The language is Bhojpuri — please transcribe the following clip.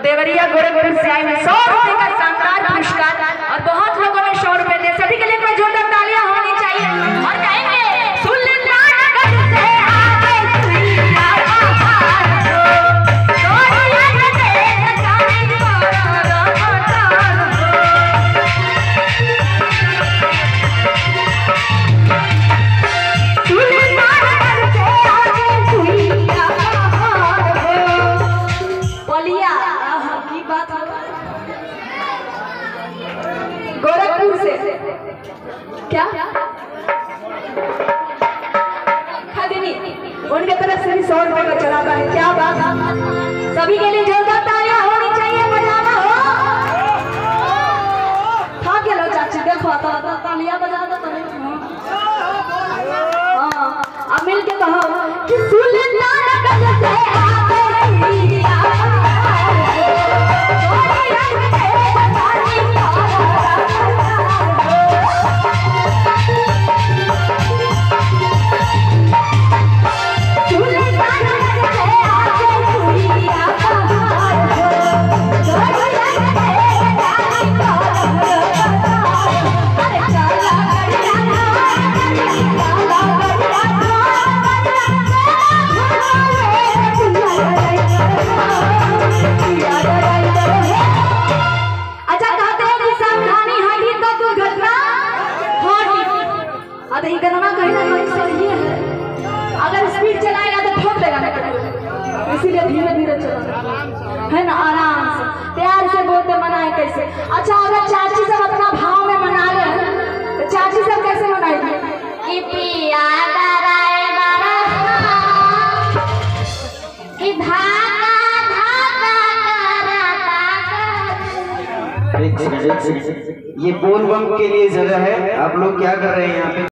देवरिया गोरखपुर से आए हैं 100 रुपए का शानदार पुरस्कार और बहुत लोगों ने 100 रुपए दिए। सभी के लिए कोई जोरदार तालियां होनी चाहिए और कहेंगे सुल्तानगंज से आगे सुइया गोरखपुर से क्या खदनी उनके तरफ से भी 100 रुपए का चलाता है। क्या बात, सभी के लिए जोरदार तालियां होनी चाहिए। बजाना हो था के लो चाची, देखो तालियां बजा दो। हाँ अब मिल के कहो कि सुल्तानगंज से आगे सुइया गणना कहीं ना कहीं सही है। अगर स्पीड चलाएगा तो ठोक देगा, इसीलिए धीरे धीरे चला है ना, आराम से प्यार से बोलते मनाए कैसे। अच्छा अगर चाची सब अपना भाव में मना ले तो चाची सब कैसे मनाएगी कि पिया ये बोल बम के लिए जगह है। आप लोग क्या कर रहे हैं यहाँ पे?